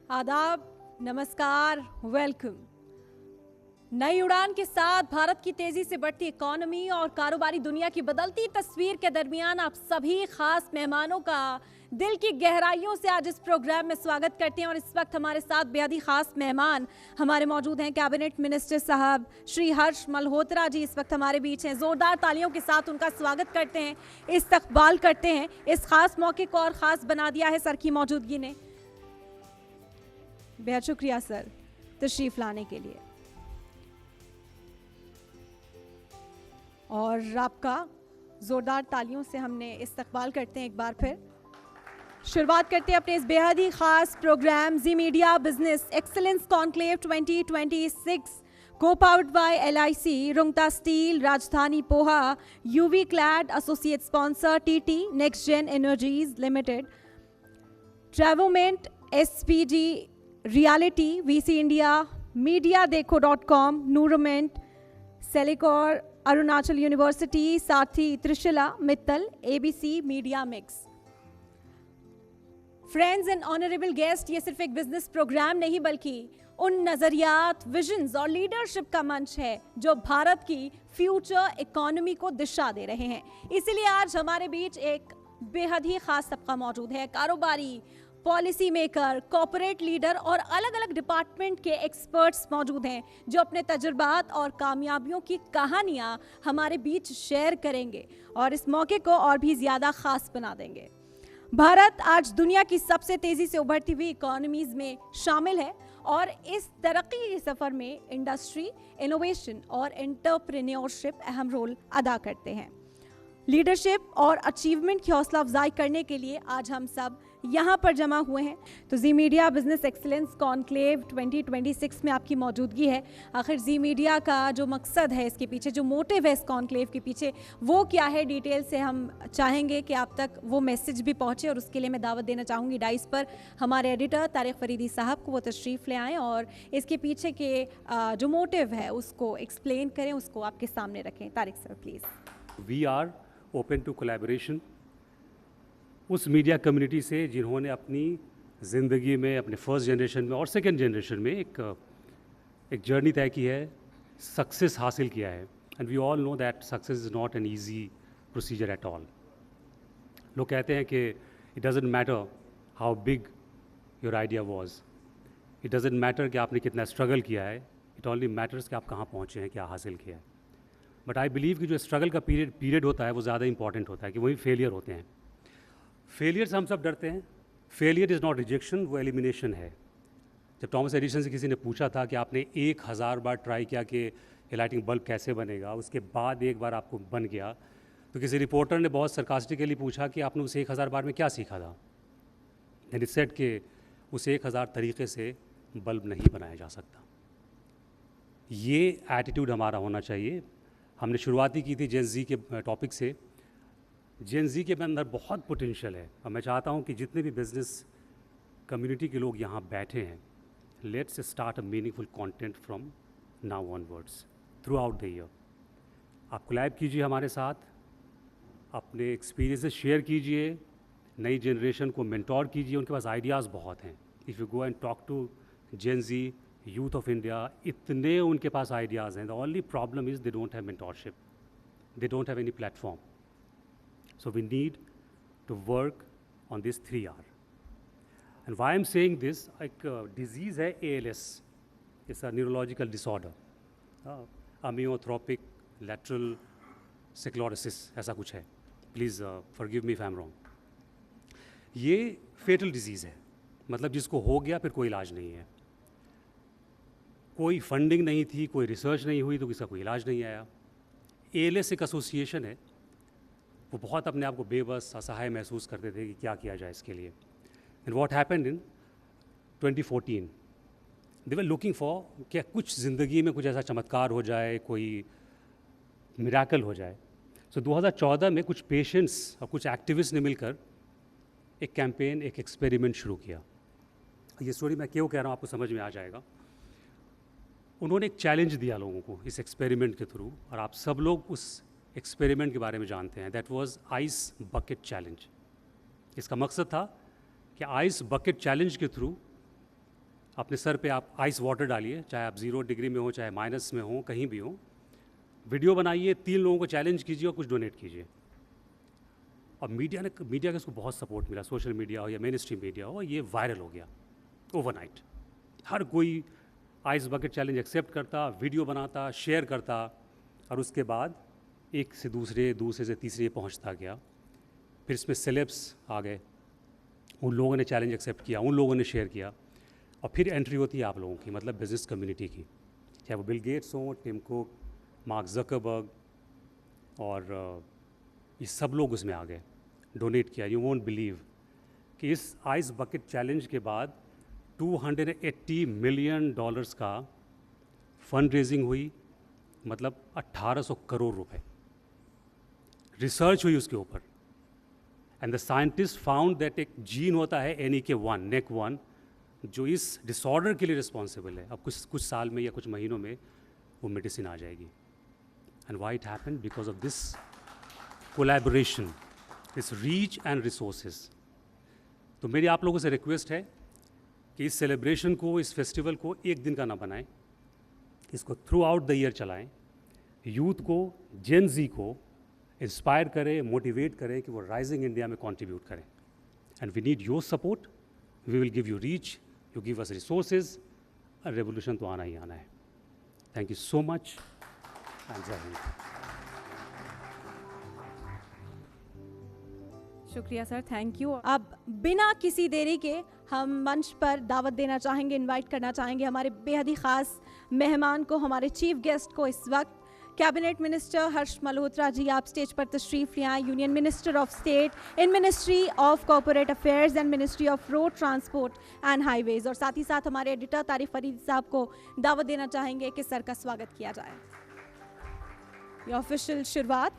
आदाब, नमस्कार, वेलकम। नई उड़ान के साथ भारत की तेजी से बढ़ती इकोनॉमी और कारोबारी दुनिया की बदलती तस्वीर के दरमियान आप सभी खास मेहमानों का दिल की गहराइयों से आज इस प्रोग्राम में स्वागत करते हैं। और इस वक्त हमारे साथ बेहद ही खास मेहमान हमारे मौजूद हैं। कैबिनेट मिनिस्टर साहब श्री हर्ष मल्होत्रा जी इस वक्त हमारे बीच हैं। जोरदार तालियों के साथ उनका स्वागत करते हैं, इस्तकबाल करते हैं। इस खास मौके को और खास बना दिया है सर की मौजूदगी ने। बेहद शुक्रिया सर तशरीफ लाने के लिए। और आपका जोरदार तालियों से हमने इस्तकबाल करते हैं एक बार फिर। शुरुआत करते हैं अपने इस बेहद ही खास programme Zee media business excellence conclave 2026 को powered by LIC, Rungta Steel, Rajdhani Poha, UV Clad, associate sponsor TT, Next Gen Energies Limited, ट्रेवोमेंट, SPG Reality, VC India, mediadeco.com, नूरमेंट, सेलिकॉर, अरुणाचल यूनिवर्सिटी, साथी Trishala Mittal, ABC Media Mix. Friends and honourable guest, ये सिर्फ एक business programme नहीं बल्कि उन नजरियात, विजन्स और लीडरशिप का मंच है जो भारत की फ्यूचर इकोनॉमी को दिशा दे रहे हैं। इसीलिए आज हमारे बीच एक बेहद ही खास तबका मौजूद है। कारोबारी, पॉलिसी मेकर, कॉर्पोरेट लीडर और अलग अलग डिपार्टमेंट के एक्सपर्ट्स मौजूद हैं जो अपने तजुर्बात और कामयाबियों की कहानियां हमारे बीच शेयर करेंगे और इस मौके को और भी ज़्यादा खास बना देंगे। भारत आज दुनिया की सबसे तेज़ी से उभरती हुई इकोनॉमीज़ में शामिल है और इस तरक्की के सफ़र में इंडस्ट्री, इनोवेशन और एंटरप्रेन्योरशिप अहम रोल अदा करते हैं। लीडरशिप और अचीवमेंट की हौसला अफजाई करने के लिए आज हम सब यहाँ पर जमा हुए हैं। तो जी मीडिया बिजनेस एक्सीलेंस कॉन्क्लेव 2026 में आपकी मौजूदगी है। आखिर जी मीडिया का जो मकसद है, इसके पीछे जो मोटिव है इस कॉन्क्लेव के पीछे, वो क्या है, डिटेल से हम चाहेंगे कि आप तक वो मैसेज भी पहुँचे। और उसके लिए मैं दावत देना चाहूँगी डाइस पर हमारे एडिटर तारिक फरीदी साहब को, वो तशरीफ़ ले आएँ और इसके पीछे के जो मोटिव है उसको एक्सप्लेन करें, उसको आपके सामने रखें। Tariq sir please. We are open to collaboration उस मीडिया कम्युनिटी से जिन्होंने अपनी ज़िंदगी में, अपने फर्स्ट जनरेशन में और सेकेंड जनरेशन में एक जर्नी तय की है, सक्सेस हासिल किया है। And we all know that success is not an easy procedure at all. लोग कहते हैं कि it doesn't matter how big your idea was, it doesn't matter कि आपने कितना स्ट्रगल किया है, इट ओनली मैटर्स कि आप कहाँ पहुँचे हैं, क्या हासिल किया है। बट आई बिलीव कि जो स्ट्रगल का पीरियड होता है वो ज़्यादा इंपॉर्टेंट होता है, कि वही फेलियर होते हैं। फेलियर से हम सब डरते हैं। फेलियर इज़ नॉट रिजेक्शन, वो एलिमिनेशन है। जब टॉमस एडिसन से किसी ने पूछा था कि आपने 1000 बार ट्राई किया कि ये लाइटिंग बल्ब कैसे बनेगा, उसके बाद एक बार आपको बन गया, तो किसी रिपोर्टर ने बहुत सरकास्टिकली पूछा कि आपने उस 1000 बार में क्या सीखा था। एंड इट सेड कि उस 1000 तरीके से बल्ब नहीं बनाया जा सकता। ये एटीट्यूड हमारा होना चाहिए। हमने शुरुआत ही की थी जेन ज़ी के टॉपिक से। जेन ज़ी के अंदर बहुत पोटेंशियल है और मैं चाहता हूँ कि जितने भी बिजनेस कम्युनिटी के लोग यहाँ बैठे हैं, let's start a meaningful content from now onwards through out the year. आप कोलैब कीजिए हमारे साथ, अपने एक्सपीरियंसेस शेयर कीजिए, नई जनरेशन को मेंटोर कीजिए। उनके पास आइडियाज़ बहुत हैं। If you go and talk to Gen Z, youth of India, इतने उनके पास आइडियाज़ हैं। The only problem is they don't have mentorship, they don't have any platform. So we need to work on this 3R. And why I'm saying this, like disease है ALS, it's a neurological disorder, amyotrophic lateral sclerosis ऐसा कुछ है। Please forgive me if I'm wrong. ये fatal disease है, मतलब जिसको हो गया फिर कोई इलाज नहीं है। कोई फंडिंग नहीं थी, कोई रिसर्च नहीं हुई, तो किसका कोई इलाज नहीं आया। ALS एक एसोसिएशन है, वो बहुत अपने आप को बेबस, असहाय महसूस करते थे कि क्या किया जाए इसके लिए। And what happened in 2014, they were looking for क्या कुछ ज़िंदगी में कुछ ऐसा चमत्कार हो जाए, कोई मिराकल हो जाए। सो 2014 में कुछ पेशेंट्स और कुछ एक्टिविस्ट ने मिलकर एक कैंपेन, एक एक्सपेरिमेंट शुरू किया। ये स्टोरी मैं क्यों कह रहा हूँ आपको समझ में आ जाएगा। उन्होंने एक चैलेंज दिया लोगों को इस एक्सपेरिमेंट के थ्रू, और आप सब लोग उस एक्सपेरिमेंट के बारे में जानते हैं। That was ice bucket challenge. इसका मकसद था कि आइस बकेट चैलेंज के थ्रू अपने सर पे आप आइस वाटर डालिए, चाहे आप 0 डिग्री में हो, चाहे माइनस में हो, कहीं भी हो, वीडियो बनाइए, 3 लोगों को चैलेंज कीजिए और कुछ डोनेट कीजिए। और मीडिया का इसको बहुत सपोर्ट मिला, सोशल मीडिया हो या मेन स्ट्रीम मीडिया हो, ये वायरल हो गया ओवरनाइट। हर कोई आइस बकेट चैलेंज एक्सेप्ट करता, वीडियो बनाता, शेयर करता, और उसके बाद एक से दूसरे, दूसरे से तीसरे पहुंचता गया। फिर इसमें सेलेब्स आ गए, उन लोगों ने चैलेंज एक्सेप्ट किया, उन लोगों ने शेयर किया, और फिर एंट्री होती है आप लोगों की, मतलब बिजनेस कम्युनिटी की, चाहे वो बिल गेट्स हो, टिम कुक, मार्क ज़करबर्ग, और ये सब लोग उसमें आ गए, डोनेट किया। यू वोंट बिलीव कि इस आइस बकेट चैलेंज के बाद $280 मिलियन का फंड रेजिंग हुई, मतलब 1800 करोड़ रुपए। रिसर्च हुई उसके ऊपर, and the scientist found that एक जीन होता है NEK1, NEC1, जो इस डिसऑर्डर के लिए रिस्पॉन्सिबल है। अब कुछ साल में या कुछ महीनों में वो मेडिसिन आ जाएगी। And why it happened? Because of this collaboration, this reach and resources. तो मेरी आप लोगों से रिक्वेस्ट है कि इस सेलिब्रेशन को, इस फेस्टिवल को एक दिन का ना बनाएं, इसको थ्रू आउट द ईयर चलाएं, यूथ को, जेन जी को इंस्पायर करें, मोटिवेट करें कि वो राइजिंग इंडिया में कंट्रीब्यूट करें। And we need your support, we will give you reach, you give us resources, और रेवोल्यूशन तो आना ही आना है। Thank you so much and Jai Hind. शुक्रिया सर, थैंक यू। अब बिना किसी देरी के हम मंच पर दावत देना चाहेंगे, इनवाइट करना चाहेंगे हमारे बेहद ही ख़ास मेहमान को, हमारे चीफ गेस्ट को। इस वक्त कैबिनेट मिनिस्टर हर्ष मल्होत्रा जी, आप स्टेज पर तशरीफ ले आए। Union Minister of State in ministry of Corporate Affairs and Ministry of Road Transport and highways, और साथ ही साथ हमारे एडिटर तारिक फरीद साहब को दावत देना चाहेंगे कि सर का स्वागत किया जाए। ये ऑफिशियल शुरुआत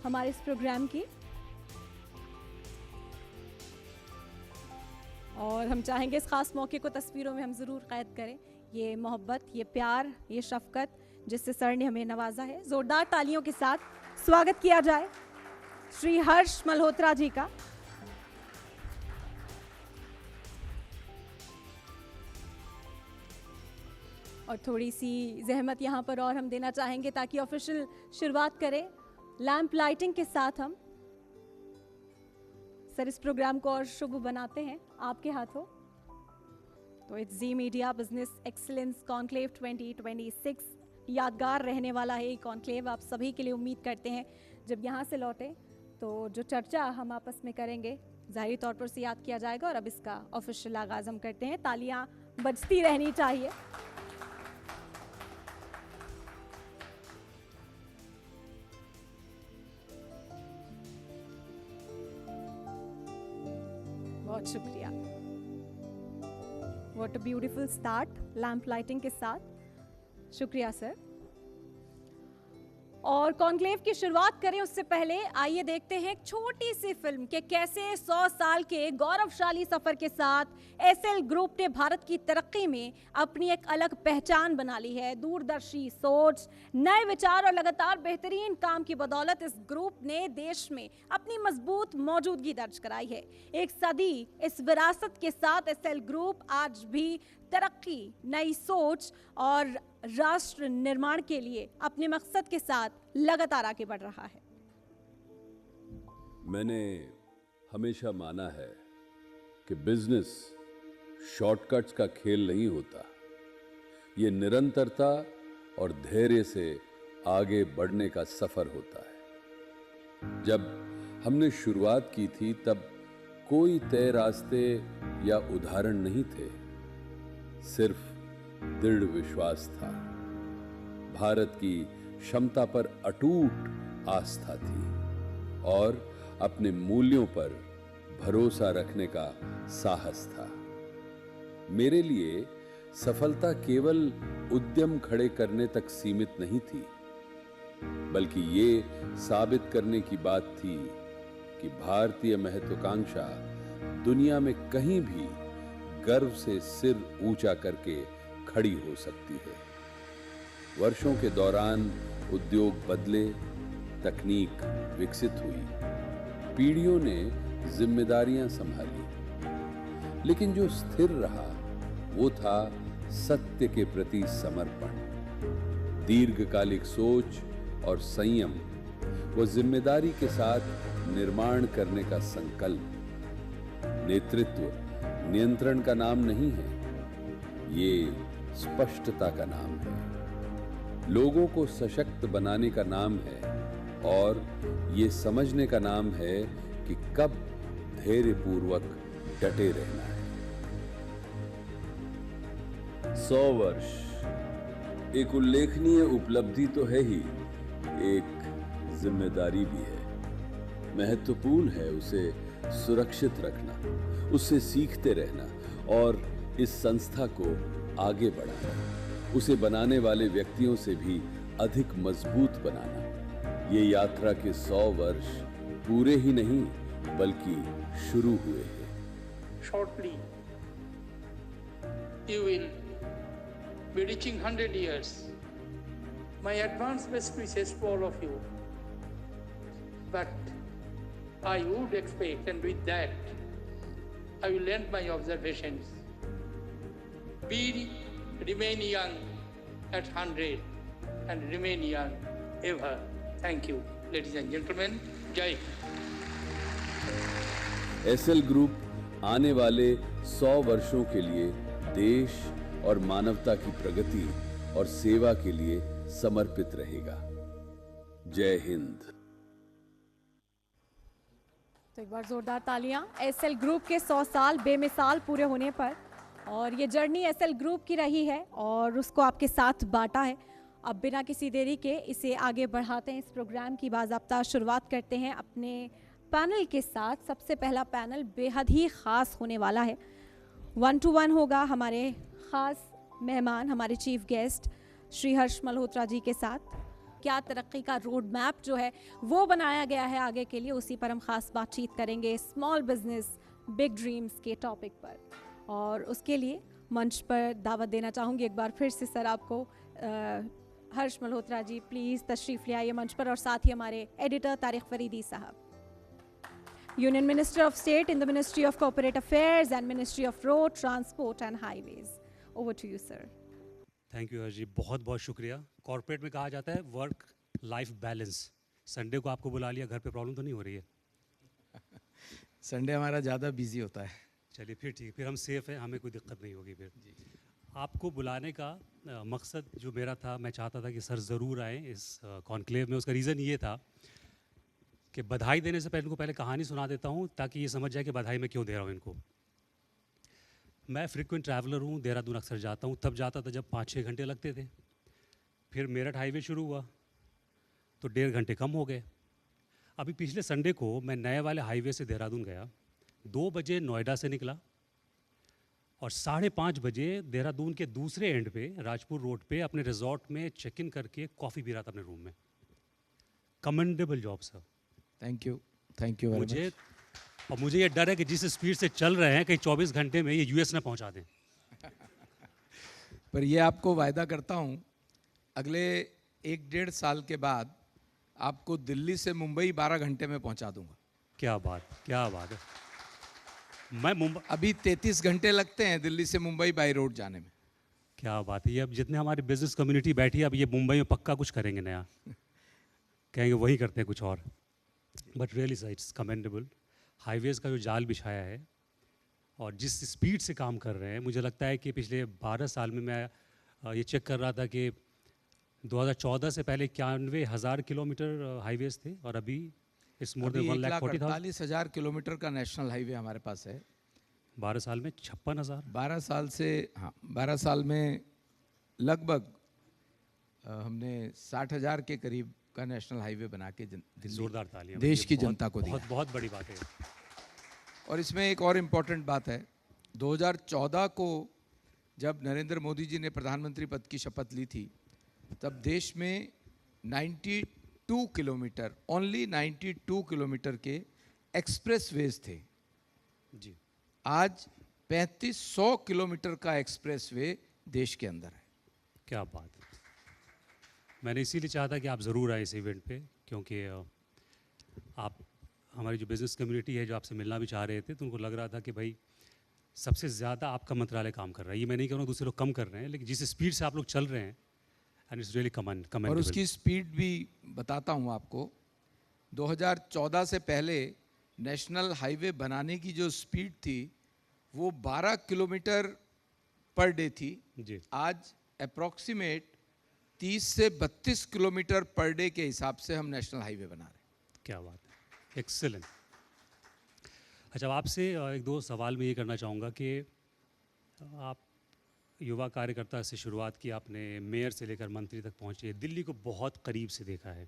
हमारे इस प्रोग्राम की, और हम चाहेंगे इस खास मौके को तस्वीरों में हम ज़रूर कैद करें। ये मोहब्बत, ये प्यार, ये शफकत जिससे सर ने हमें नवाजा है। ज़ोरदार तालियों के साथ स्वागत किया जाए श्री हर्ष मल्होत्रा जी का। और थोड़ी सी जहमत यहाँ पर और हम देना चाहेंगे ताकि ऑफिशियल शुरुआत करें लैंप लाइटिंग के साथ। हम सर इस प्रोग्राम को और शुभ बनाते हैं आपके हाथों। तो it's Zee media business excellence conclave 2026 यादगार रहने वाला है। ये कॉन्क्लेव आप सभी के लिए उम्मीद करते हैं जब यहाँ से लौटे तो जो चर्चा हम आपस में करेंगे ज़ाहिरी तौर पर से याद किया जाएगा। और अब इसका ऑफिशियल आगाज़ हम करते हैं। तालियां बजती रहनी चाहिए। बहुत शुक्रिया। What a beautiful start lamp lighting के साथ। शुक्रिया सर। और कॉन्क्लेव की शुरुआत करें उससे पहले आइए देखते हैं एक छोटी सी फिल्म के कैसे 100 साल के गौरवशाली सफर के साथ एसएल ग्रुप ने भारत की तरक्की में अपनी एक अलग पहचान बना ली है। दूरदर्शी सोच, नए विचार और लगातार बेहतरीन काम की बदौलत इस ग्रुप ने देश में अपनी मजबूत मौजूदगी दर्ज कराई है। एक सदी इस विरासत के साथ एसएल ग्रुप आज भी तरक्की, नई सोच और राष्ट्र निर्माण के लिए अपने मकसद के साथ लगातार आगे बढ़ रहा है। मैंने हमेशा माना है कि बिजनेस शॉर्टकट्स का खेल नहीं होता। ये निरंतरता और धैर्य से आगे बढ़ने का सफर होता है। जब हमने शुरुआत की थी तब कोई तय रास्ते या उदाहरण नहीं थे, सिर्फ दृढ़ विश्वास था। भारत की क्षमता पर अटूट आस्था थी और अपने मूल्यों पर भरोसा रखने का साहस था। मेरे लिए सफलता केवल उद्यम खड़े करने तक सीमित नहीं थी, बल्कि ये साबित करने की बात थी कि भारतीय महत्वाकांक्षा दुनिया में कहीं भी गर्व से सिर ऊंचा करके खड़ी हो सकती है। वर्षों के दौरान उद्योग बदले, तकनीक विकसित हुई, पीढ़ियों ने जिम्मेदारियां संभाली, लेकिन जो स्थिर रहा वो था सत्य के प्रति समर्पण, दीर्घकालिक सोच और संयम, वो जिम्मेदारी के साथ निर्माण करने का संकल्प। नेतृत्व नियंत्रण का नाम नहीं है, ये स्पष्टता का नाम है, लोगों को सशक्त बनाने का नाम है और ये समझने का नाम है कि कब धैर्यपूर्वक डटे रहना है। 100 वर्ष एक उल्लेखनीय उपलब्धि तो है ही, एक जिम्मेदारी भी है। महत्वपूर्ण है उसे सुरक्षित रखना, उससे सीखते रहना और इस संस्था को आगे बढ़ाना, उसे बनाने वाले व्यक्तियों से भी अधिक मजबूत बनाना। ये यात्रा के 100 वर्ष पूरे ही नहीं बल्कि शुरू हुए हैं। Shortly, you will be reaching 100 years. My advance best wishes to all of you. But I would expect, and with that, I will end my observations. Remain young at 100 and remain young ever. Thank you, ladies and gentlemen. Jai Hind. SL group आने वाले 100 वर्षों के लिए देश और मानवता की प्रगति और सेवा के लिए समर्पित रहेगा। जय हिंद। तो एक बार जोरदार तालियां एसएल ग्रुप के 100 साल बेमिसाल पूरे होने पर। और ये जर्नी एसएल ग्रुप की रही है और उसको आपके साथ बांटा है। अब बिना किसी देरी के इसे आगे बढ़ाते हैं। इस प्रोग्राम की बाज़ाब्ता शुरुआत करते हैं अपने पैनल के साथ। सबसे पहला पैनल बेहद ही ख़ास होने वाला है। 1 to 1 होगा हमारे ख़ास मेहमान, हमारे चीफ गेस्ट श्री हर्ष मल्होत्रा जी के साथ। क्या तरक्की का रोड मैप जो है वो बनाया गया है आगे के लिए, उसी पर हम ख़ास बातचीत करेंगे स्मॉल बिजनेस बिग ड्रीम्स के टॉपिक पर। और उसके लिए मंच पर दावत देना चाहूँगी एक बार फिर से सर आपको। हर्ष मल्होत्रा जी प्लीज़ तशरीफ़ ले आइए मंच पर, और साथ ही हमारे एडिटर तारिक फरीदी साहब। Union Minister of State in the Ministry of Corporate Affairs and Ministry of Road Transport and Highways. Over to you sir. Thank you Harsh ji, बहुत बहुत शुक्रिया। कॉर्पोरेट में कहा जाता है वर्क लाइफ बैलेंस। संडे को आपको बुला लिया, घर पे प्रॉब्लम तो नहीं हो रही है? संडे हमारा ज़्यादा बिजी होता है। चलिए फिर ठीक, फिर हम सेफ़ हैं, हमें कोई दिक्कत नहीं होगी फिर। आपको बुलाने का मकसद जो मेरा था, मैं चाहता था कि सर ज़रूर आएँ इस कॉन्क्लेव में। उसका रीज़न ये था कि बधाई देने से पहले इनको पहले कहानी सुना देता हूँ ताकि ये समझ जाए कि बधाई मैं क्यों दे रहा हूँ इनको। मैं फ्रिक्वेंट ट्रैवलर हूँ, देहरादून अक्सर जाता हूँ। तब जाता था जब 5-6 घंटे लगते थे। फिर मेरठ हाईवे शुरू हुआ तो 1.5 घंटे कम हो गए। अभी पिछले संडे को मैं नए वाले हाईवे से देहरादून गया, 2 बजे नोएडा से निकला और 5:30 बजे देहरादून के दूसरे एंड पे राजपुर रोड पे अपने रिजॉर्ट में चेक इन करके कॉफ़ी पी रहा था अपने रूम में। Commendable job sir. Thank you very much. मुझे ये डर है कि जिस स्पीड से चल रहे हैं कहीं 24 घंटे में ये यूएस ना पहुंचा दें। पर ये आपको वायदा करता हूँ, अगले 1-1.5 साल के बाद आपको दिल्ली से मुंबई 12 घंटे में पहुंचा दूंगा। क्या बात है। मैं मुंबई, अभी 33 घंटे लगते हैं दिल्ली से मुंबई बाई रोड जाने में। क्या बात है। ये अब जितने हमारी बिजनेस कम्युनिटी बैठी है, अब ये मुंबई में पक्का कुछ करेंगे नया। कहेंगे वही करते हैं कुछ और। But really sir it's commendable. Highways का जो जाल बिछाया है और जिस स्पीड से काम कर रहे हैं, मुझे लगता है कि पिछले 12 साल में मैं ये चेक कर रहा था कि 2014 से पहले 91,000 किलोमीटर हाईवेज़ थे और अभी इट्स मोर देन 1,40,000। 1,48,000 किलोमीटर का नेशनल हाईवे हमारे पास है। 12 साल में 56,000। 12 साल से, हाँ 12 साल में लगभग हमने 60,000 के करीब का नेशनल हाईवे बना के जोरदार तालियां देश की जनता को दिया। बहुत बड़ी बात है। और इसमें एक और इम्पॉर्टेंट बात है, 2014 को जब नरेंद्र मोदी जी ने प्रधानमंत्री पद की शपथ ली थी, तब देश में 92 किलोमीटर, ओनली 92 किलोमीटर के एक्सप्रेस वेज थे। जी। आज 3500 किलोमीटर का एक्सप्रेस वे देश के अंदर है। क्या बात है। मैंने इसीलिए चाहा था कि आप ज़रूर आए इस इवेंट पे, क्योंकि आप हमारी जो बिज़नेस कम्युनिटी है जो आपसे मिलना भी चाह रहे थे, तो उनको लग रहा था कि भाई सबसे ज़्यादा आपका मंत्रालय काम कर रहा है। ये मैं नहीं कह रहा हूँ दूसरे लोग कम कर रहे हैं, लेकिन जिस स्पीड से आप लोग चल रहे हैं, एंड इट्स रियली और कमेंडेबल। उसकी स्पीड भी बताता हूँ आपको। 2014 से पहले नेशनल हाईवे बनाने की जो स्पीड थी वो 12 किलोमीटर पर डे थी। जी। आज अप्रॉक्सीमेट 30 से 32 किलोमीटर पर डे के हिसाब से हम नेशनल हाईवे बना रहे हैं। क्या बात है, एक्सेलेंट। अच्छा, आपसे एक दो सवाल मैं ये करना चाहूँगा कि आप युवा कार्यकर्ता से शुरुआत की आपने, मेयर से लेकर मंत्री तक पहुँचे, दिल्ली को बहुत करीब से देखा है,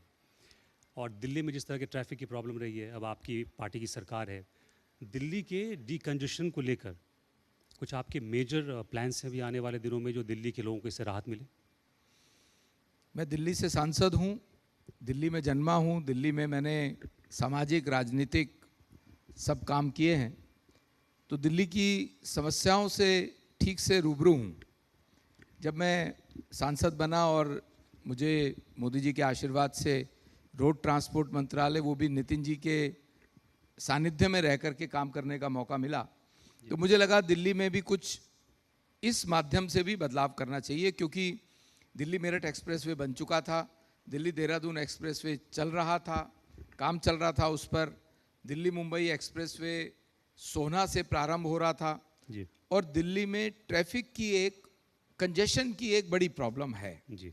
और दिल्ली में जिस तरह के ट्रैफिक की प्रॉब्लम रही है, अब आपकी पार्टी की सरकार है, दिल्ली के डीकंजेशन को लेकर कुछ आपके मेजर प्लान्स हैं भी आने वाले दिनों में, जो दिल्ली के लोगों को इससे राहत मिले? मैं दिल्ली से सांसद हूँ, दिल्ली में जन्मा हूँ, दिल्ली में मैंने सामाजिक राजनीतिक सब काम किए हैं, तो दिल्ली की समस्याओं से ठीक से रूबरू हूँ। जब मैं सांसद बना और मुझे मोदी जी के आशीर्वाद से रोड ट्रांसपोर्ट मंत्रालय, वो भी नितिन जी के सानिध्य में रह कर के काम करने का मौका मिला, तो मुझे लगा दिल्ली में भी कुछ इस माध्यम से भी बदलाव करना चाहिए, क्योंकि दिल्ली मेरठ एक्सप्रेसवे बन चुका था, दिल्ली देहरादून एक्सप्रेसवे चल रहा था, काम चल रहा था उस पर, दिल्ली मुंबई एक्सप्रेसवे सोहना से प्रारंभ हो रहा था जी। और दिल्ली में ट्रैफिक की एक कंजेशन की एक बड़ी प्रॉब्लम है। जी।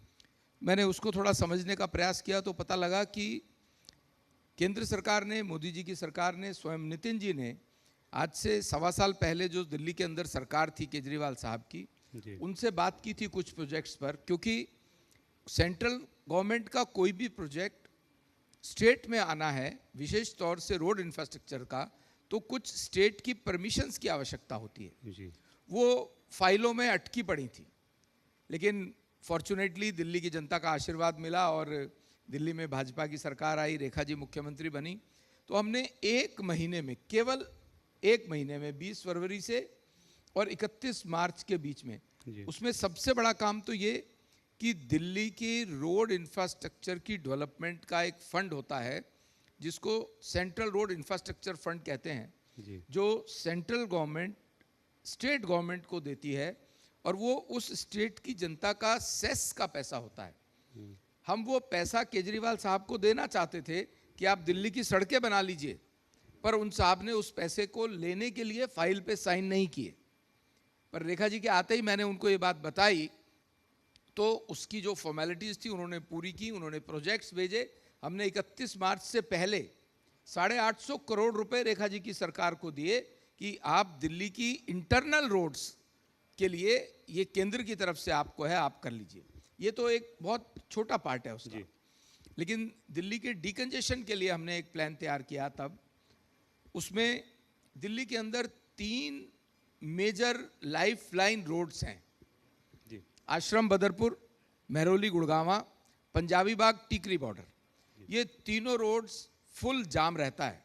मैंने उसको थोड़ा समझने का प्रयास किया तो पता लगा कि केंद्र सरकार ने, मोदी जी की सरकार ने, स्वयं नितिन जी ने आज से 1.25 साल पहले जो दिल्ली के अंदर सरकार थी केजरीवाल साहब की, जी। उनसे बात की थी कुछ प्रोजेक्ट्स पर, क्योंकि सेंट्रल गवर्नमेंट का कोई भी प्रोजेक्ट स्टेट में आना है, विशेष तौर से रोड इंफ्रास्ट्रक्चर का, तो कुछ स्टेट की परमिशंस की आवश्यकता होती है। जी। वो फाइलों में अटकी पड़ी थी, लेकिन फॉर्चुनेटली दिल्ली की जनता का आशीर्वाद मिला और दिल्ली में भाजपा की सरकार आई, रेखा जी मुख्यमंत्री बनी, तो हमने एक महीने में, केवल एक महीने में 20 फरवरी से और 31 मार्च के बीच में, उसमें सबसे बड़ा काम तो ये कि दिल्ली की रोड इंफ्रास्ट्रक्चर की डेवलपमेंट का एक फंड होता है जिसको सेंट्रल रोड इंफ्रास्ट्रक्चर फंड कहते हैं, जो सेंट्रल गवर्नमेंट स्टेट गवर्नमेंट को देती है, और वो उस स्टेट की जनता का सेस का पैसा होता है। हम वो पैसा केजरीवाल साहब को देना चाहते थे कि आप दिल्ली की सड़कें बना लीजिए, पर उन साहब ने उस पैसे को लेने के लिए फाइल पे साइन नहीं किए। पर रेखा जी के आते ही मैंने उनको ये बात बताई, तो उसकी जो फॉर्मेलिटीज़ थी उन्होंने पूरी की, उन्होंने प्रोजेक्ट्स भेजे। हमने 31 मार्च से पहले 850 करोड़ रुपए रेखा जी की सरकार को दिए कि आप दिल्ली की इंटरनल रोड्स के लिए, ये केंद्र की तरफ से आपको है, आप कर लीजिए। ये तो एक बहुत छोटा पार्ट है उसका, लेकिन दिल्ली के डीकंजेशन के लिए हमने एक प्लान तैयार किया। तब उसमें दिल्ली के अंदर 3 मेजर लाइफलाइन रोड्स हैं, आश्रम बदरपुर, मेहरौली गुड़गांवा, पंजाबी बाग टीकरी बॉर्डर। ये तीनों रोड्स फुल जाम रहता है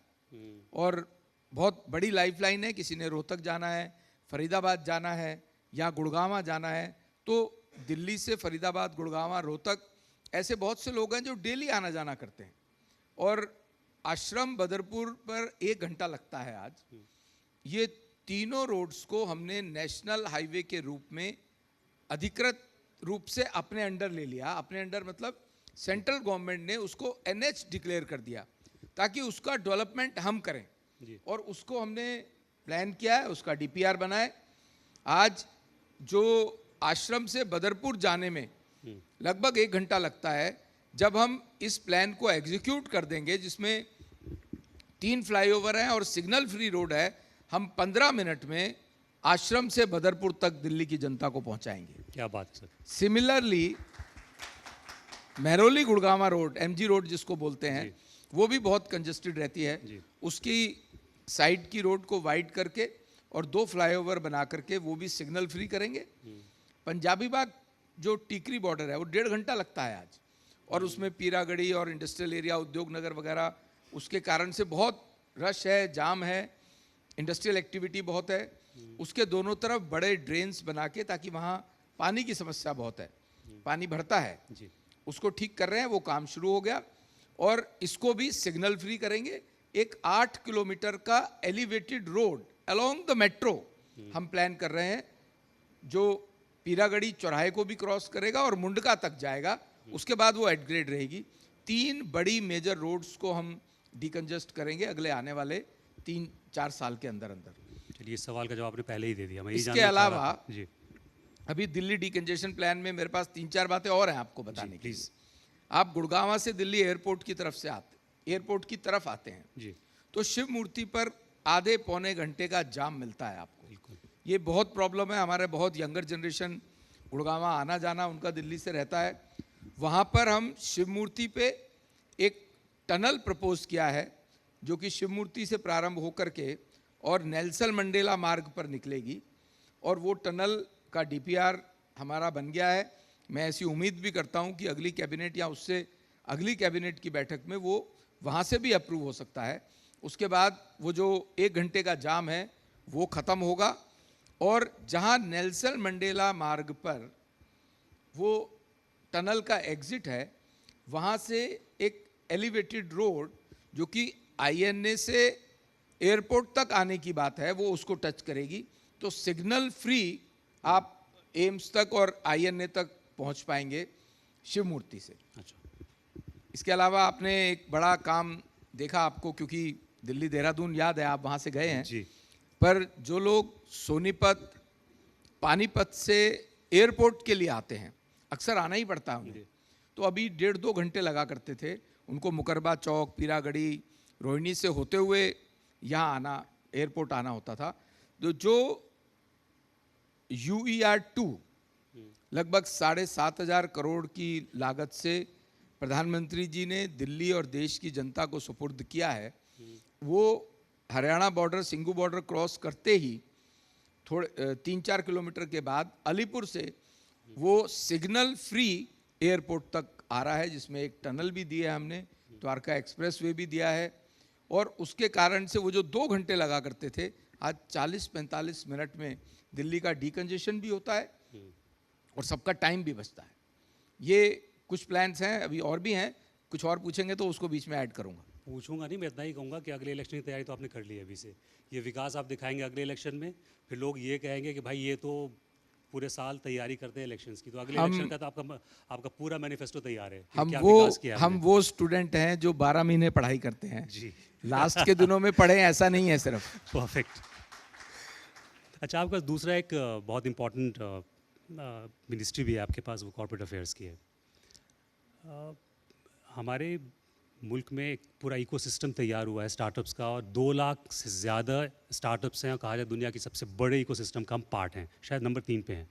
और बहुत बड़ी लाइफलाइन है। किसी ने रोहतक जाना है, फरीदाबाद जाना है या गुड़गांवा जाना है, तो दिल्ली से फरीदाबाद, गुड़गांवा, रोहतक, ऐसे बहुत से लोग हैं जो डेली आना जाना करते हैं। और आश्रम बदरपुर पर 1 घंटा लगता है आज। ये तीनों रोड्स को हमने नेशनल हाईवे के रूप में अधिकृत रूप से अपने अंडर ले लिया। अपने अंडर मतलब सेंट्रल गवर्नमेंट ने उसको NH डिक्लेयर कर दिया ताकि उसका डेवलपमेंट हम करें, और उसको हमने प्लान किया है, उसका DPR बनाए। आज जो आश्रम से बदरपुर जाने में लगभग 1 घंटा लगता है, जब हम इस प्लान को एग्जीक्यूट कर देंगे, जिसमें 3 फ्लाईओवर हैं और सिग्नल फ्री रोड है, हम 15 मिनट में आश्रम से बदरपुर तक दिल्ली की जनता को पहुंचाएंगे। क्या बात sir. Similarly Mehrauli Gurgaon road, MG road जिसको बोलते हैं, वो भी बहुत कंजेस्टेड रहती है। उसकी साइड की रोड को वाइड करके और 2 फ्लाईओवर बना करके वो भी सिग्नल फ्री करेंगे। पंजाबी बाग जो टीकरी बॉर्डर है, वो 1.5 घंटा लगता है आज, और उसमें पीरागढ़ी और इंडस्ट्रियल एरिया, उद्योग नगर वगैरह, उसके कारण से बहुत रश है, जाम है, इंडस्ट्रियल एक्टिविटी बहुत है। उसके दोनों तरफ बड़े ड्रेन्स बना के, ताकि वहाँ पानी की समस्या बहुत है, पानी भरता है, उसको ठीक कर रहे हैं। वो काम शुरू हो गया और इसको भी सिग्नल फ्री करेंगे। एक 8 किलोमीटर का elevated road along the metro, हम प्लान कर रहे हैं जो पीरागढ़ी चौराहे को भी क्रॉस करेगा और मुंडका तक जाएगा, उसके बाद वो एट ग्रेड रहेगी। 3 बड़ी मेजर रोड्स को हम डिकंजस्ट करेंगे अगले आने वाले 3-4 साल के अंदर अंदर। चलिए, इस सवाल का जवाब आपने पहले ही दे दिया। मैं इसके जानना चाह रहा अलावा था। जी अभी दिल्ली डिकंजेशन प्लान में मेरे पास 3-4 बातें और हैं आपको बताने की। प्लीज। आप गुड़गांव से दिल्ली एयरपोर्ट की तरफ आते हैं जी तो शिव मूर्ति पर आधे पौने घंटे का जाम मिलता है आपको। बिल्कुल। ये बहुत प्रॉब्लम है, हमारे बहुत यंगर जनरेशन गुड़गांव आना जाना उनका दिल्ली से रहता है। वहाँ पर हम शिव मूर्ति पे एक टनल प्रपोज किया है जो कि शिव मूर्ति से प्रारंभ होकर के और नेल्सन मंडेला मार्ग पर निकलेगी, और वो टनल का डीपीआर हमारा बन गया है। मैं ऐसी उम्मीद भी करता हूँ कि अगली कैबिनेट या उससे अगली कैबिनेट की बैठक में वो वहाँ से भी अप्रूव हो सकता है। उसके बाद वो जो 1 घंटे का जाम है वो ख़त्म होगा, और जहाँ नेल्सन मंडेला मार्ग पर वो टनल का एग्जिट है वहाँ से एक एलिवेटेड रोड जो कि आईएनए से एयरपोर्ट तक आने की बात है वो उसको टच करेगी, तो सिग्नल फ्री आप एम्स तक और आईएनए तक पहुंच पाएंगे शिव मूर्ति से। अच्छा, इसके अलावा आपने एक बड़ा काम देखा, आपको क्योंकि दिल्ली देहरादून याद है, आप वहाँ से गए हैं जी पर जो लोग सोनीपत पानीपत से एयरपोर्ट के लिए आते हैं, अक्सर आना ही पड़ता है उन्हें, तो अभी 1.5-2 घंटे लगा करते थे उनको मुकरबा चौक, पीरागढ़ी, रोहिणी से होते हुए यहाँ आना, एयरपोर्ट आना होता था। जो UER-2 लगभग 7,500 करोड़ की लागत से प्रधानमंत्री जी ने दिल्ली और देश की जनता को सुपुर्द किया है, वो Haryana border, Singhu border cross करते ही थोड़े 3-4 किलोमीटर के बाद अलीपुर से वो सिग्नल फ्री एयरपोर्ट तक आ रहा है, जिसमें एक टनल भी दिया है हमने, द्वारका एक्सप्रेस वे भी दिया है, और उसके कारण से वो जो 2 घंटे लगा करते थे आज 40-45 मिनट में दिल्ली का डिकंजेशन भी होता है और सबका टाइम भी बचता है। ये कुछ प्लान्स हैं, अभी और भी हैं, कुछ और पूछेंगे तो उसको बीच में ऐड करूंगा। पूछूंगा नहीं, मैं इतना ही कहूँगा कि अगले इलेक्शन की तैयारी तो आपने कर ली है अभी से। ये विकास आप दिखाएंगे अगले इलेक्शन में, फिर लोग ये कहेंगे कि भाई ये तो पूरे साल तैयारी करते हैं इलेक्शंस की, तो अगले इलेक्शन का तो आपका पूरा मैनिफेस्टो तैयार है। हम वो स्टूडेंट हैं जो 12 महीने पढ़ाई करते हैं जी लास्ट के दिनों में पढ़े, ऐसा नहीं है सिर्फ। परफेक्ट। अच्छा, आपका दूसरा एक बहुत इम्पॉर्टेंट मिनिस्ट्री भी है आपके पास, वो कॉर्पोरेट अफेयर्स की है। हमारे मुल्क में एक पूरा इकोसिस्टम तैयार हुआ है स्टार्टअप्स का, और 2 लाख से ज़्यादा स्टार्टअप्स हैं, और कहा जाए दुनिया की सबसे बड़े इकोसिस्टम का हम पार्ट हैं, शायद नंबर 3 पे हैं।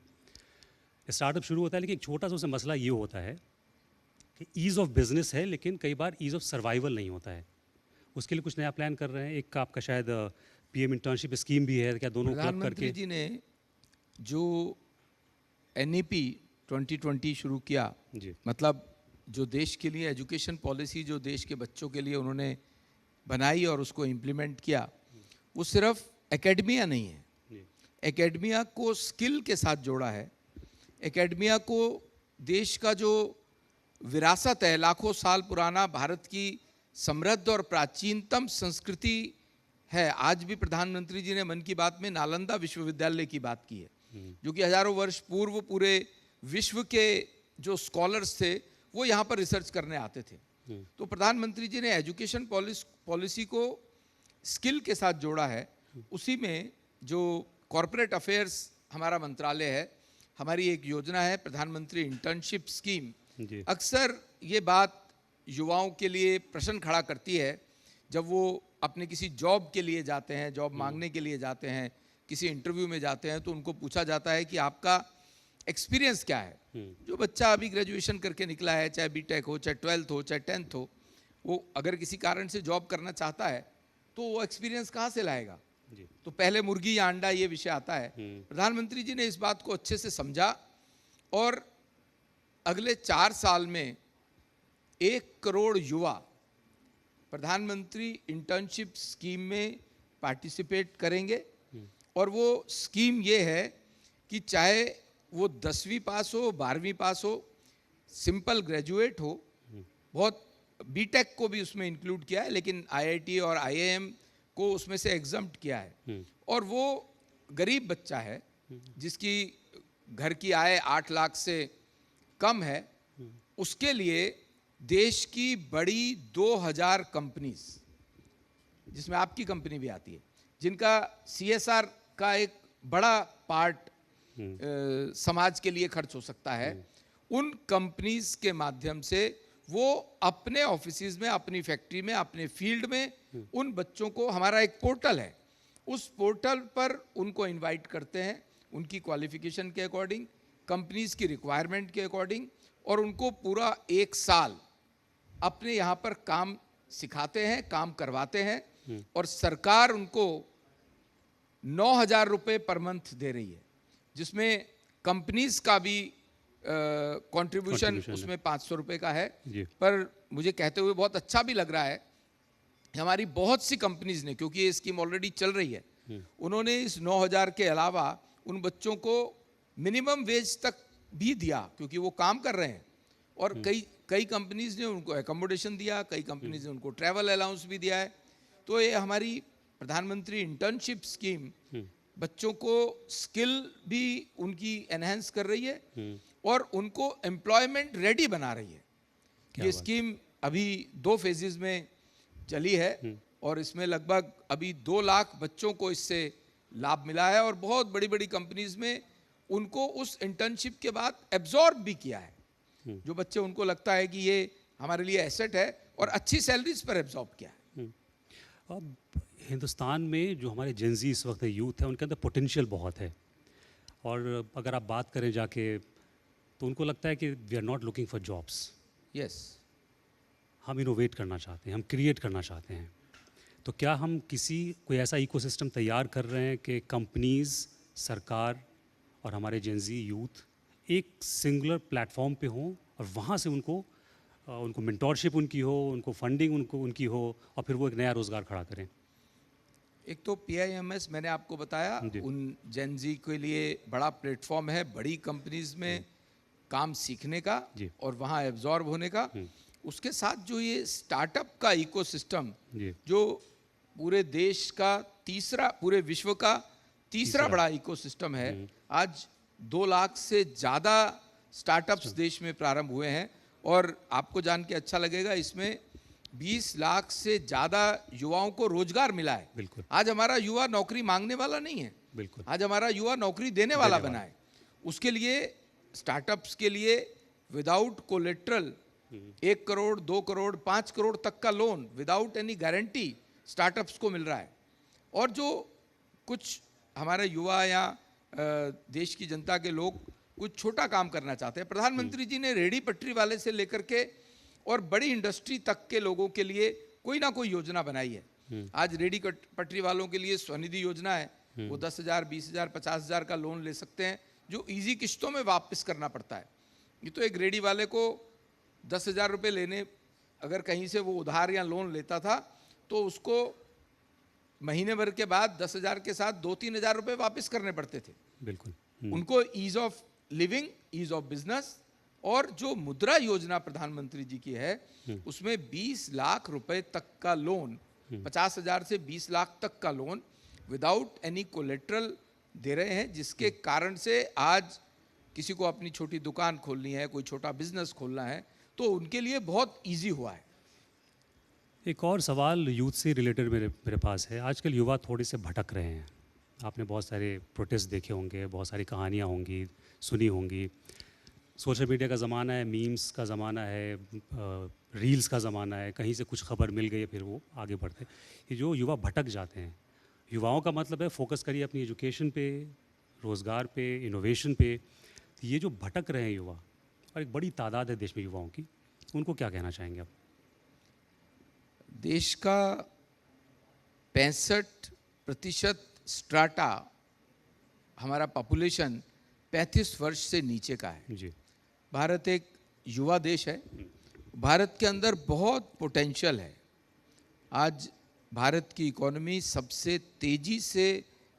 स्टार्टअप शुरू होता है, लेकिन एक छोटा सा उसमें मसला ये होता है कि ईज़ ऑफ बिजनेस है, लेकिन कई बार ईज़ ऑफ सर्वाइवल नहीं होता है। उसके लिए कुछ नया प्लान कर रहे हैं। एक आपका शायद PM इंटर्नशिप स्कीम भी है, क्या दोनों क्लब करके? प्रधानमंत्री जी ने जो NEP 2020 शुरू किया, जी मतलब जो देश के लिए एजुकेशन पॉलिसी जो देश के बच्चों के लिए उन्होंने बनाई और उसको इम्प्लीमेंट किया, वो सिर्फ एकेडमिया नहीं है, एकेडमिया को स्किल के साथ जोड़ा है। एकेडमिया को देश का जो विरासत है, लाखों साल पुराना भारत की समृद्ध और प्राचीनतम संस्कृति है। आज भी प्रधानमंत्री जी ने मन की बात में नालंदा विश्वविद्यालय की बात की है, जो कि हजारों वर्ष पूर्व पूरे विश्व के जो स्कॉलर्स थे वो यहाँ पर रिसर्च करने आते थे। तो प्रधानमंत्री जी ने एजुकेशन पॉलिसी को स्किल के साथ जोड़ा है। उसी में जो कॉर्पोरेट अफेयर्स हमारा मंत्रालय है, हमारी एक योजना है प्रधानमंत्री इंटर्नशिप स्कीम। अक्सर ये बात युवाओं के लिए प्रश्न खड़ा करती है, जब वो अपने किसी जॉब के लिए जाते हैं, जॉब मांगने के लिए जाते हैं, किसी इंटरव्यू में जाते हैं, तो उनको पूछा जाता है कि आपका एक्सपीरियंस क्या है। जो बच्चा अभी ग्रेजुएशन करके निकला है, चाहे बीटेक हो, चाहे 12th हो, चाहे 10th हो, वो अगर किसी कारण से जॉब करना चाहता है तो वो एक्सपीरियंस कहाँ से लाएगा? तो पहले मुर्गी या अंडा ये विषय आता है। प्रधानमंत्री जी ने इस बात को अच्छे से समझा और अगले 4 साल में 1 करोड़ युवा प्रधानमंत्री इंटर्नशिप स्कीम में पार्टिसिपेट करेंगे। और वो स्कीम ये है कि चाहे वो 10वीं पास हो, 12वीं पास हो, सिंपल ग्रेजुएट हो, बहुत बीटेक को भी उसमें इंक्लूड किया है, लेकिन IIT और IIM को उसमें से एग्जम्प्ट किया है, और वो गरीब बच्चा है जिसकी घर की आय 8 लाख से कम है, उसके लिए देश की बड़ी 2000 कंपनीज, जिसमें आपकी कंपनी भी आती है, जिनका CSR का एक बड़ा पार्ट समाज के लिए खर्च हो सकता है, उन कंपनीज के माध्यम से वो अपने ऑफिसेज में, अपनी फैक्ट्री में, अपने फील्ड में उन बच्चों को, हमारा एक पोर्टल है, उस पोर्टल पर उनको इनवाइट करते हैं उनकी क्वालिफिकेशन के अकॉर्डिंग, कंपनीज की रिक्वायरमेंट के अकॉर्डिंग, और उनको पूरा 1 साल अपने यहाँ पर काम सिखाते हैं, काम करवाते हैं, और सरकार उनको 9,000 रुपये पर मंथ दे रही है, जिसमें कंपनीज का भी कंट्रीब्यूशन उसमें 500 रुपये का है। पर मुझे कहते हुए बहुत अच्छा भी लग रहा है, हमारी बहुत सी कंपनीज ने, क्योंकि ये स्कीम ऑलरेडी चल रही है, उन्होंने इस 9,000 के अलावा उन बच्चों को मिनिमम वेज तक भी दिया, क्योंकि वो काम कर रहे हैं, और कई कंपनीज ने उनको एकोमोडेशन दिया, कई कंपनीज ने उनको ट्रैवल अलाउंस भी दिया है। तो ये हमारी प्रधानमंत्री इंटर्नशिप स्कीम बच्चों को स्किल भी उनकी एनहेंस कर रही है और उनको एम्प्लॉयमेंट रेडी बना रही है। ये स्कीम अभी 2 फेजेस में चली है और इसमें लगभग अभी 2 लाख बच्चों को इससे लाभ मिला है, और बहुत बड़ी बड़ी कंपनीज में उनको उस इंटर्नशिप के बाद एब्जॉर्ब भी किया है। जो बच्चे, उनको लगता है कि ये हमारे लिए एसेट है, और अच्छी सैलरीज पर एब्जॉर्ब किया है। अब हिंदुस्तान में जो हमारे जेंजी इस वक्त यूथ है, उनके अंदर पोटेंशियल बहुत है, और अगर आप बात करें जाके तो उनको लगता है कि we are not looking for jobs. Yes, हम इनोवेट करना चाहते हैं, हम क्रिएट करना चाहते हैं। तो क्या हम कोई ऐसा इकोसिस्टम तैयार कर रहे हैं कि कंपनीज, सरकार और हमारे जेंजी यूथ एक सिंगुलर प्लेटफॉर्म पे हों, और वहाँ से उनको मेंटोरशिप उनकी हो, उनको फंडिंग उनकी हो, और फिर वो एक नया रोज़गार खड़ा करें? एक तो PIMS मैंने आपको बताया, उन जेंजी के लिए बड़ा प्लेटफॉर्म है, बड़ी कंपनीज में काम सीखने का और वहाँ एब्जॉर्ब होने का। उसके साथ जो ये स्टार्टअप का इकोसिस्टम, जो पूरे देश का पूरे विश्व का तीसरा बड़ा इकोसिस्टम है, आज 2 लाख से ज़्यादा स्टार्टअप्स देश में प्रारंभ हुए हैं, और आपको जान के अच्छा लगेगा, इसमें 20 लाख से ज़्यादा युवाओं को रोजगार मिला है। बिल्कुल। आज हमारा युवा नौकरी मांगने वाला नहीं है, बिल्कुल, आज हमारा युवा नौकरी देने वाला बना है। उसके लिए स्टार्टअप्स के लिए विदाउट कोलेट्रल 1 करोड़, 2 करोड़, 5 करोड़ तक का loan without any guarantee startups को मिल रहा है। और जो कुछ हमारे युवा या देश की जनता के लोग कुछ छोटा काम करना चाहते हैं, प्रधानमंत्री जी ने रेडी पटरी वाले से लेकर के और बड़ी इंडस्ट्री तक के लोगों के लिए कोई ना कोई योजना बनाई है। आज रेडी पटरी वालों के लिए स्वनिधि योजना है, वो 10,000, 20,000, 50,000 का लोन ले सकते हैं, जो इजी किस्तों में वापस करना पड़ता है। ये तो एक रेडी वाले को 10,000 रुपये लेने, अगर कहीं से वो उधार या लोन लेता था, तो उसको महीने भर के बाद 10,000 के साथ 2-3 हज़ार रुपये वापस करने पड़ते थे। बिल्कुल। उनको ease of living, ease of business, और जो मुद्रा योजना प्रधानमंत्री जी की है, उसमें 20 लाख रुपए तक का लोन, 50,000 से 20 लाख तक का लोन विदाउट एनी कोलेट्रल दे रहे हैं, जिसके कारण से आज किसी को अपनी छोटी दुकान खोलनी है, कोई छोटा बिजनेस खोलना है, तो उनके लिए बहुत इजी हुआ है। एक और सवाल यूथ से रिलेटेड मेरे पास है। आजकल युवा थोड़े से भटक रहे हैं। आपने बहुत सारे प्रोटेस्ट देखे होंगे, बहुत सारी कहानियाँ होंगी, सुनी होंगी। सोशल मीडिया का ज़माना है, मीम्स का ज़माना है, रील्स का ज़माना है, कहीं से कुछ खबर मिल गई फिर वो आगे बढ़ते हैं। ये जो युवा भटक जाते हैं, युवाओं का मतलब है फोकस करिए अपनी एजुकेशन पे, रोज़गार पे, इनोवेशन पे। तो ये जो भटक रहे हैं युवा, और एक बड़ी तादाद है देश में युवाओं की, उनको क्या कहना चाहेंगे आप? देश का 65% स्ट्राटा, हमारा पॉपुलेशन 35 वर्ष से नीचे का है जी। भारत एक युवा देश है, भारत के अंदर बहुत पोटेंशियल है। आज भारत की इकोनॉमी सबसे तेजी से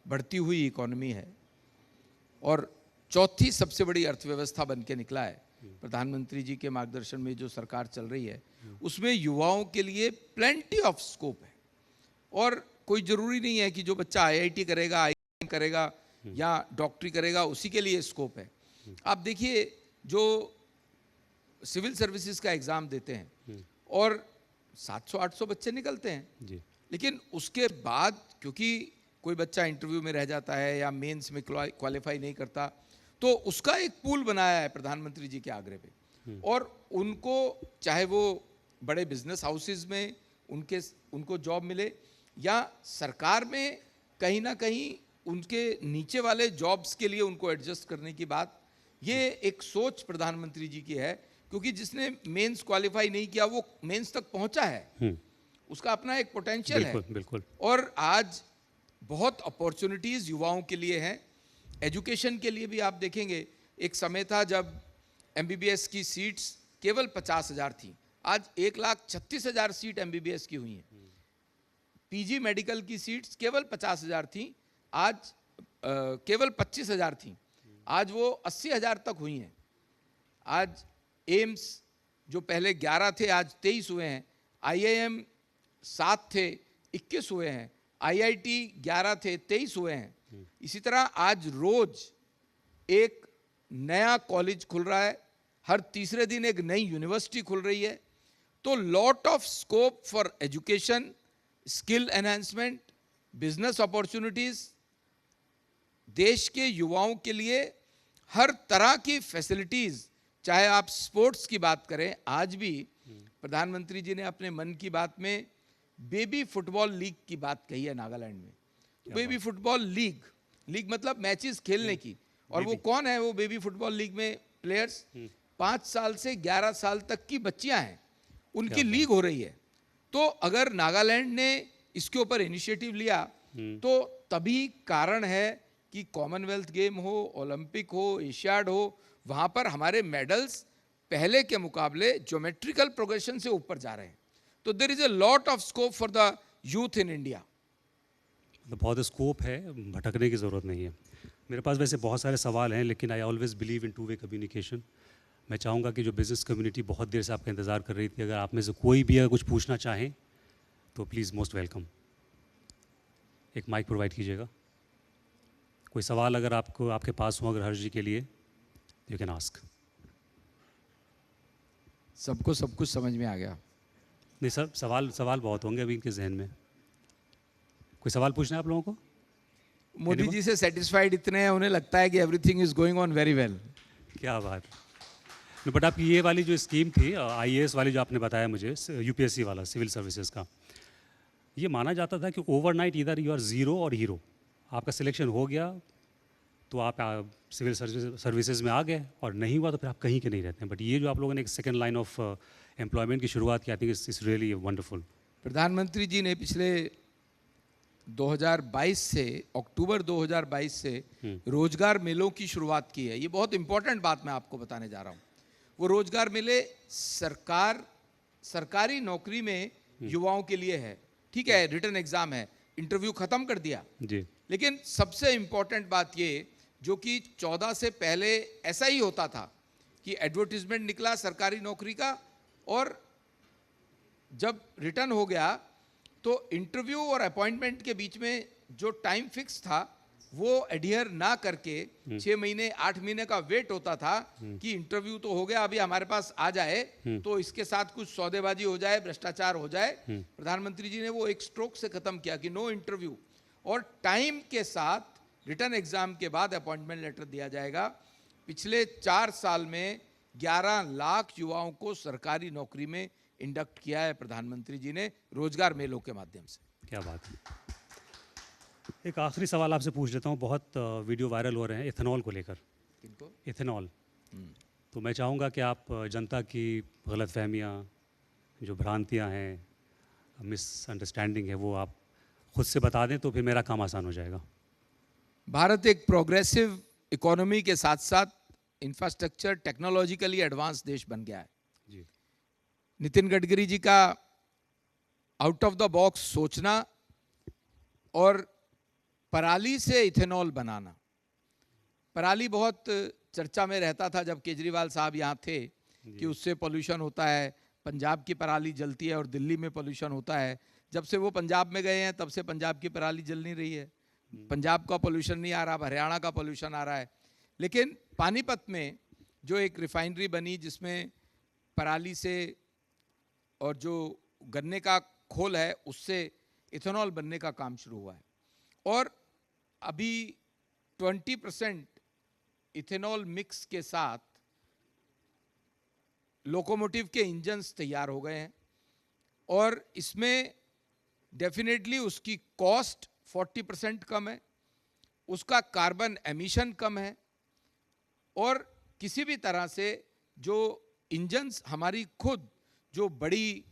बढ़ती हुई इकोनॉमी है, और 4थी सबसे बड़ी अर्थव्यवस्था बन के निकला है। प्रधानमंत्री जी के मार्गदर्शन में जो सरकार चल रही है, उसमें युवाओं के लिए प्लेंटी ऑफ स्कोप है। और कोई ज़रूरी नहीं है कि जो बच्चा IIT करेगा, IIM करेगा या डॉक्टरी करेगा, उसी के लिए स्कोप है। आप देखिए, जो सिविल सर्विसेज का एग्ज़ाम देते हैं और 700-800 बच्चे निकलते हैं, जी लेकिन उसके बाद क्योंकि कोई बच्चा इंटरव्यू में रह जाता है या मेंस में क्वालिफाई नहीं करता, तो उसका एक पूल बनाया है प्रधानमंत्री जी के आग्रह पे, और उनको चाहे वो बड़े बिजनेस हाउसेज में उनको जॉब मिले या सरकार में कहीं ना कहीं उनके नीचे वाले जॉब्स के लिए उनको एडजस्ट करने की बात, ये एक सोच प्रधानमंत्री जी की है। क्योंकि जिसने मेंस क्वालिफाई नहीं किया वो मेंस तक पहुंचा है, उसका अपना एक पोटेंशियल है। बिल्कुल। और आज बहुत अपॉर्चुनिटीज युवाओं के लिए हैं। एजुकेशन के लिए भी आप देखेंगे, एक समय था जब एमबीबीएस की सीट्स केवल 50,000 थी, आज 1,36,000 सीट एमबीबीएस की हुई हैं। पीजी मेडिकल की सीट्स केवल 50,000 थी, आज केवल 25,000 थी, आज वो 80,000 तक हुई हैं। आज एम्स जो पहले 11 थे आज 23 हुए हैं, आईआईएम 7 थे 21 हुए हैं, आईआईटी 11 थे 23 हुए हैं। इसी तरह आज रोज एक नया कॉलेज खुल रहा है, हर तीसरे दिन एक नई यूनिवर्सिटी खुल रही है। तो lot of scope for education, skill enhancement, business opportunities, देश के युवाओं के लिए हर तरह की फैसिलिटीज, चाहे आप स्पोर्ट्स की बात करें। आज भी प्रधानमंत्री जी ने अपने मन की बात में बेबी फुटबॉल लीग की बात कही है नागालैंड में। बेबी फुटबॉल लीग मतलब मैचेस खेलने की, और वो कौन है वो बेबी फुटबॉल लीग में प्लेयर्स? 5 साल से 11 साल तक की बच्चियां हैं, उनकी लीग हो रही है। तो अगर नागालैंड ने इसके ऊपर इनिशिएटिव लिया तो तभी कारण है कि कॉमनवेल्थ गेम हो, ओलंपिक हो, एशियाड हो, वहां पर हमारे मेडल्स पहले के मुकाबले ज्योमेट्रिकल प्रोग्रेशन से ऊपर जा रहे हैं। तो there is a lot of scope for the youth in India. बहुत स्कोप है, भटकने की ज़रूरत नहीं है। मेरे पास वैसे बहुत सारे सवाल हैं, लेकिन I always believe in two way communication. मैं चाहूँगा कि जो बिज़नेस कम्युनिटी बहुत देर से आपका इंतज़ार कर रही थी, अगर आप में से कोई भी अगर कुछ पूछना चाहें तो प्लीज़ मोस्ट वेलकम। एक माइक प्रोवाइड कीजिएगा। कोई सवाल अगर आपको आपके पास हो अगर हर्ष जी के लिए, यू कैन आस्क। सबको सब कुछ समझ में आ गया? नहीं सर, सवाल बहुत होंगे अभी इनके जहन में। कोई सवाल पूछना है आप लोगों को? मोदी जी से सेटिस्फाइड इतने हैं, उन्हें लगता है कि everything is going on very well. क्या बात है। बट आपकी ये वाली जो स्कीम थी आईएएस वाली जो आपने बताया मुझे, यूपीएससी वाला सिविल सर्विसेज का, ये माना जाता था कि ओवरनाइट इधर यू आर ज़ीरो और हीरो। आपका सिलेक्शन हो गया तो आप सिविल सर्विसेज में आ गए, और नहीं हुआ तो फिर आप कहीं के नहीं रहते हैं। बट ये जो आप लोगों ने एक सेकेंड लाइन ऑफ एम्प्लॉयमेंट की शुरुआत की, I think it's really wonderful. प्रधानमंत्री जी ने पिछले 2022 से, अक्टूबर 2022 से रोजगार मेलों की शुरुआत की है। ये बहुत इंपॉर्टेंट बात मैं आपको बताने जा रहा हूँ। वो रोजगार मेले सरकारी नौकरी में युवाओं के लिए है। ठीक है, रिटन एग्जाम है, इंटरव्यू खत्म कर दिया जी, लेकिन सबसे इंपॉर्टेंट बात ये, जो कि 14 से पहले ऐसा ही होता था कि एडवर्टीजमेंट निकला सरकारी नौकरी का, और जब रिटर्न हो गया तो इंटरव्यू और अपॉइंटमेंट के बीच में जो टाइम फिक्स था वो एडियर ना करके 6 महीने 8 महीने का वेट होता था कि इंटरव्यू तो हो गया, अभी हमारे पास आ जाए तो इसके साथ कुछ सौदेबाजी हो जाए, भ्रष्टाचार हो जाए। प्रधानमंत्री जी ने वो एक स्ट्रोक से खत्म किया कि नो इंटरव्यू, और टाइम के साथ रिटर्न एग्जाम के बाद अपॉइंटमेंट लेटर दिया जाएगा। पिछले 4 साल में 11 लाख युवाओं को सरकारी नौकरी में इंडक्ट किया है प्रधानमंत्री जी ने रोजगार मेलों के माध्यम से। क्या बात है। एक आखिरी सवाल आपसे पूछ लेता हूँ। बहुत वीडियो वायरल हो रहे हैं इथेनॉल को लेकर। किनको? इथेनॉल। तो मैं चाहूँगा कि आप जनता की गलतफहमियाँ, जो भ्रांतियाँ हैं, मिसअंडरस्टैंडिंग है, वो आप खुद से बता दें तो फिर मेरा काम आसान हो जाएगा। भारत एक प्रोग्रेसिव इकोनॉमी के साथ साथ इंफ्रास्ट्रक्चर टेक्नोलॉजिकली एडवांस देश बन गया है। जी, नितिन गडकरी जी का आउट ऑफ द बॉक्स सोचना और पराली से इथेनॉल बनाना। पराली बहुत चर्चा में रहता था जब केजरीवाल साहब यहाँ थे कि उससे पोल्यूशन होता है, पंजाब की पराली जलती है और दिल्ली में पोल्यूशन होता है। जब से वो पंजाब में गए हैं तब से पंजाब की पराली जल नहीं रही है। पंजाब का पोल्यूशन नहीं आ रहा, अब हरियाणा का पोल्यूशन आ रहा है। लेकिन पानीपत में जो एक रिफाइनरी बनी जिसमें पराली से और जो गन्ने का खोल है उससे इथेनॉल बनने का काम शुरू हुआ है, और अभी 20% इथेनॉल मिक्स के साथ लोकोमोटिव के इंजन्स तैयार हो गए हैं, और इसमें डेफिनेटली उसकी कॉस्ट 40% कम है, उसका कार्बन एमिशन कम है, और किसी भी तरह से जो इंजन्स हमारी खुद जो बड़ी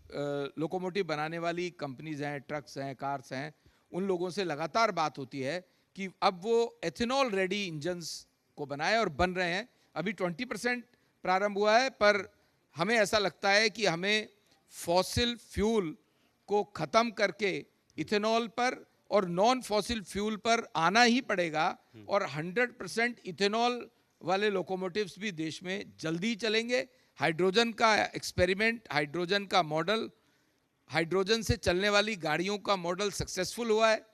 लोकोमोटिव बनाने वाली कंपनीज हैं, ट्रक्स हैं, कार्स हैं, उन लोगों से लगातार बात होती है कि अब वो एथेनॉल रेडी इंजन्स को बनाए, और बन रहे हैं। अभी 20% प्रारंभ हुआ है, पर हमें ऐसा लगता है कि हमें फॉसिल फ्यूल को ख़त्म करके इथेनॉल पर और नॉन फॉसिल फ्यूल पर आना ही पड़ेगा, और 100% इथेनॉल वाले लोकोमोटिव्स भी देश में जल्दी चलेंगे। हाइड्रोजन का एक्सपेरिमेंट, हाइड्रोजन का मॉडल, हाइड्रोजन से चलने वाली गाड़ियों का मॉडल सक्सेसफुल हुआ है।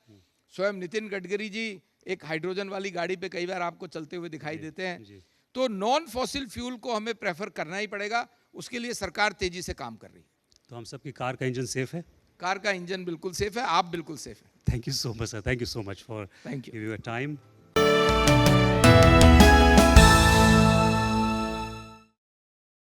स्वयं नितिन गडकरी जी एक हाइड्रोजन वाली गाड़ी पे कई बार आपको चलते हुए दिखाई देते हैं। तो नॉन फॉसिल फ्यूल को हमें प्रेफर करना ही पड़ेगा, उसके लिए सरकार तेजी से काम कर रही है। तो हम सबकी कार का इंजन सेफ है? कार का इंजन बिल्कुल सेफ है, आप बिल्कुल सेफ है। Thank you so much sir, thank you so much for Thank you. Giving your time.